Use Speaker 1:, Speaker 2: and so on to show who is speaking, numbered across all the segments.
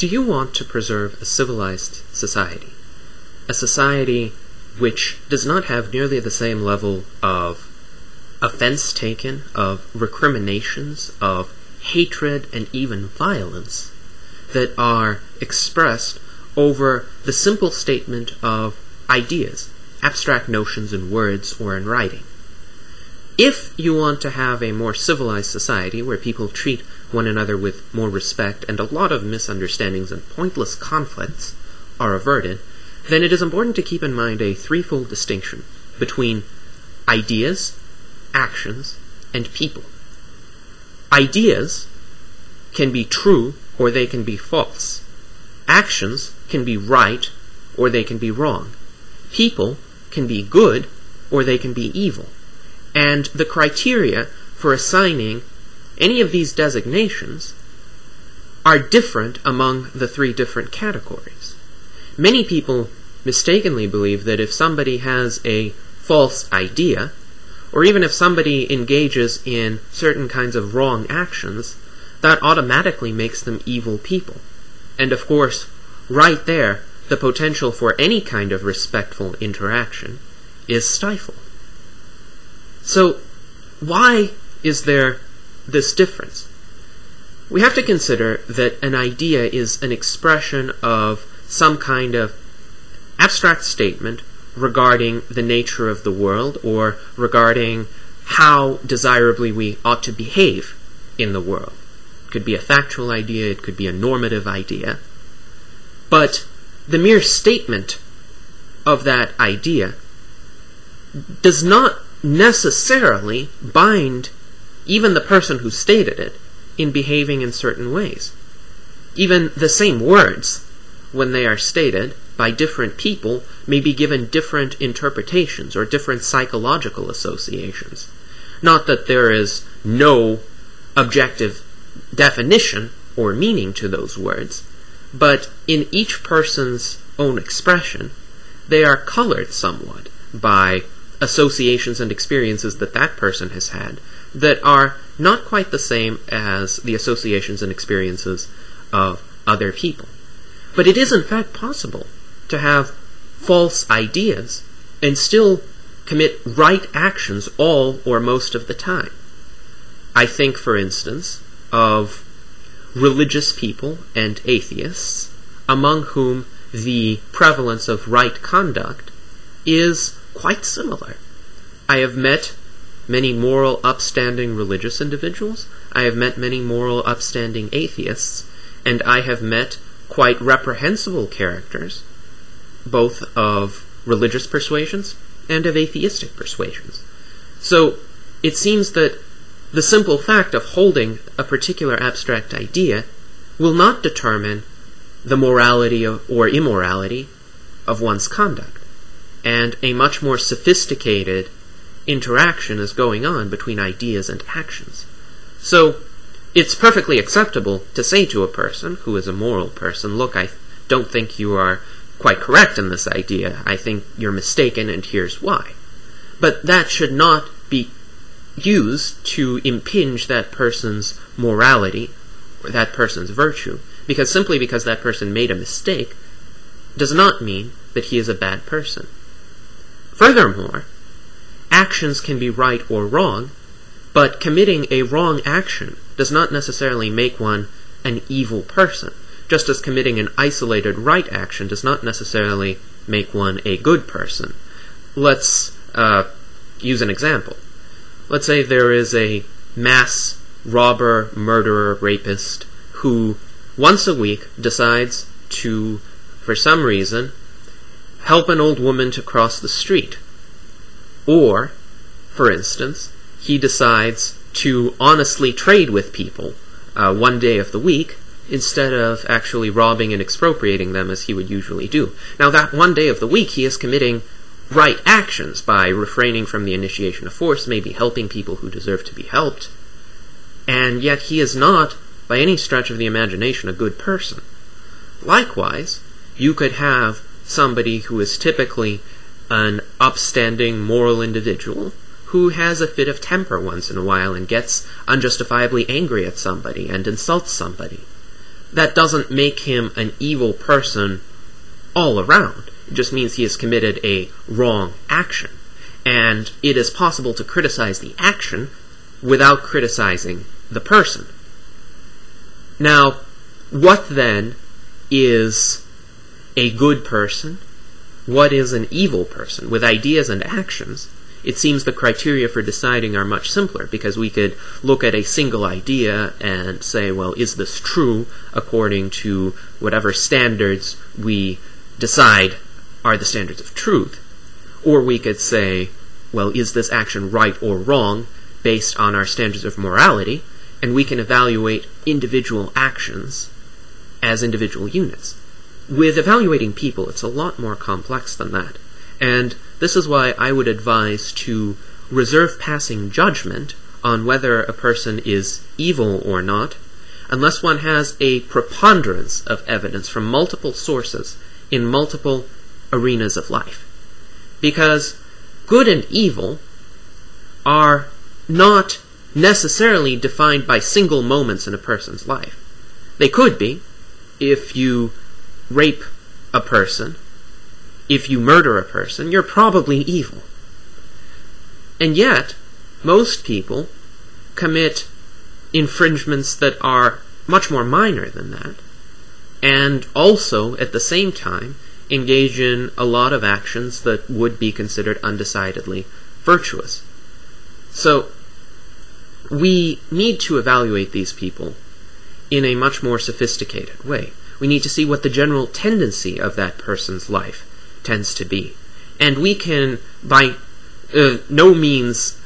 Speaker 1: Do you want to preserve a civilized society? A society which does not have nearly the same level of offense taken, of recriminations, of hatred, and even violence that are expressed over the simple statement of ideas, abstract notions in words or in writing? If you want to have a more civilized society where people treat one another with more respect and a lot of misunderstandings and pointless conflicts are averted, then it is important to keep in mind a threefold distinction between ideas, actions, and people. Ideas can be true or they can be false. Actions can be right or they can be wrong. People can be good or they can be evil. And the criteria for assigning any of these designations are different among the three different categories. Many people mistakenly believe that if somebody has a false idea, or even if somebody engages in certain kinds of wrong actions, that automatically makes them evil people. And of course, right there, the potential for any kind of respectful interaction is stifled. So, why is there this difference? We have to consider that an idea is an expression of some kind of abstract statement regarding the nature of the world or regarding how desirably we ought to behave in the world. It could be a factual idea, it could be a normative idea. But the mere statement of that idea does not necessarily bind even the person who stated it in behaving in certain ways. Even the same words, when they are stated by different people, may be given different interpretations or different psychological associations. Not that there is no objective definition or meaning to those words, but in each person's own expression, they are colored somewhat by associations and experiences that that person has had that are not quite the same as the associations and experiences of other people. But it is in fact possible to have false ideas and still commit right actions all or most of the time. I think, for instance, of religious people and atheists, among whom the prevalence of right conduct is quite similar. I have met many moral, upstanding religious individuals. I have met many moral, upstanding atheists. And I have met quite reprehensible characters, both of religious persuasions and of atheistic persuasions. So it seems that the simple fact of holding a particular abstract idea will not determine the morality or immorality of one's conduct. And a much more sophisticated interaction is going on between ideas and actions. So it's perfectly acceptable to say to a person who is a moral person, look, I don't think you are quite correct in this idea. I think you're mistaken, and here's why. But that should not be used to impinge that person's morality or that person's virtue, because simply because that person made a mistake does not mean that he is a bad person. Furthermore, actions can be right or wrong, but committing a wrong action does not necessarily make one an evil person, just as committing an isolated right action does not necessarily make one a good person. Let's use an example. Let's say there is a mass robber, murderer, rapist who once a week decides to, for some reason, help an old woman to cross the street. Or, for instance, he decides to honestly trade with people one day of the week instead of actually robbing and expropriating them as he would usually do. Now, that one day of the week he is committing right actions by refraining from the initiation of force, maybe helping people who deserve to be helped, and yet he is not, by any stretch of the imagination, a good person. Likewise, you could have somebody who is typically an upstanding moral individual who has a fit of temper once in a while and gets unjustifiably angry at somebody and insults somebody. that doesn't make him an evil person all around. It just means he has committed a wrong action. And it is possible to criticize the action without criticizing the person. Now, what then is a good person? What is an evil person? With ideas and actions, it seems the criteria for deciding are much simpler, because we could look at a single idea and say, well, is this true according to whatever standards we decide are the standards of truth? Or we could say, well, is this action right or wrong based on our standards of morality? And we can evaluate individual actions as individual units. With evaluating people, it's a lot more complex than that. And this is why I would advise to reserve passing judgment on whether a person is evil or not, unless one has a preponderance of evidence from multiple sources in multiple arenas of life. Because good and evil are not necessarily defined by single moments in a person's life. They could be. If you rape a person, if you murder a person, you're probably evil. And yet, most people commit infringements that are much more minor than that, and also, at the same time, engage in a lot of actions that would be considered undecidedly virtuous. So, we need to evaluate these people in a much more sophisticated way. We need to see what the general tendency of that person's life tends to be. And we can, by no means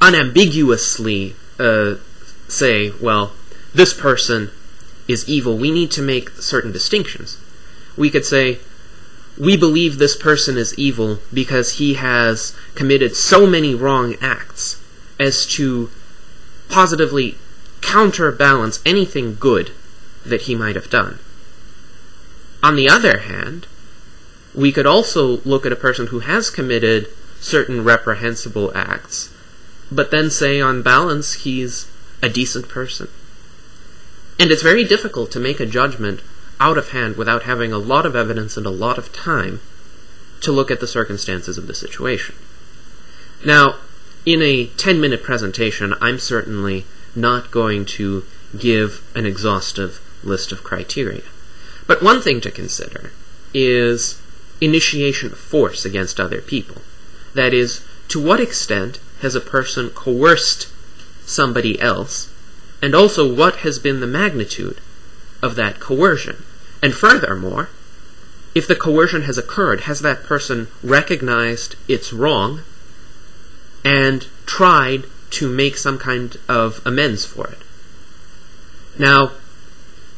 Speaker 1: unambiguously say, well, this person is evil. We need to make certain distinctions. We could say, we believe this person is evil because he has committed so many wrong acts as to positively counterbalance anything good that he might have done. On the other hand, we could also look at a person who has committed certain reprehensible acts, but then say on balance he's a decent person. And it's very difficult to make a judgment out of hand without having a lot of evidence and a lot of time to look at the circumstances of the situation. Now, in a 10-minute presentation, I'm certainly not going to give an exhaustive list of criteria. But one thing to consider is initiation of force against other people. That is, to what extent has a person coerced somebody else, and also what has been the magnitude of that coercion. And furthermore, if the coercion has occurred, has that person recognized it's wrong and tried to make some kind of amends for it? Now,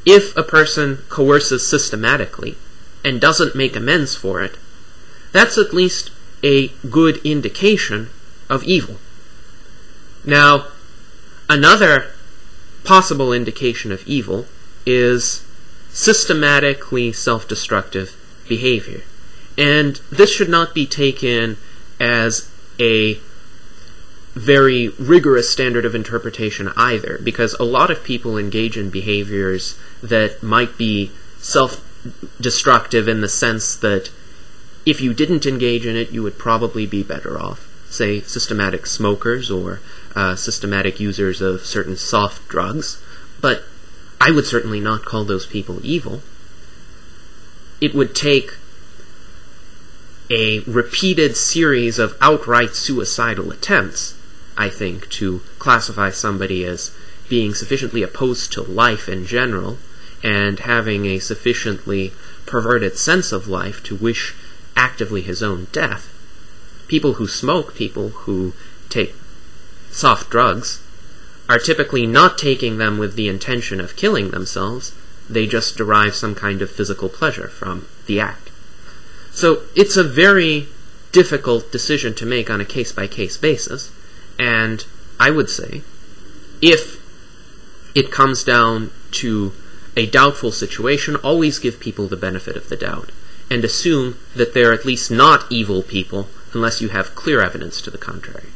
Speaker 1: if a person coerces systematically and doesn't make amends for it, that's at least a good indication of evil. Now, another possible indication of evil is systematically self-destructive behavior. And this should not be taken as a very rigorous standard of interpretation either, because a lot of people engage in behaviors that might be self-destructive in the sense that if you didn't engage in it, you would probably be better off. Say, systematic smokers or systematic users of certain soft drugs. But I would certainly not call those people evil. It would take a repeated series of outright suicidal attempts, I think, to classify somebody as being sufficiently opposed to life in general and having a sufficiently perverted sense of life to wish actively his own death. People who smoke, people who take soft drugs, are typically not taking them with the intention of killing themselves. They just derive some kind of physical pleasure from the act. So it's a very difficult decision to make on a case-by-case basis, and I would say, if it comes down to a doubtful situation, always give people the benefit of the doubt, and assume that they're at least not evil people unless you have clear evidence to the contrary.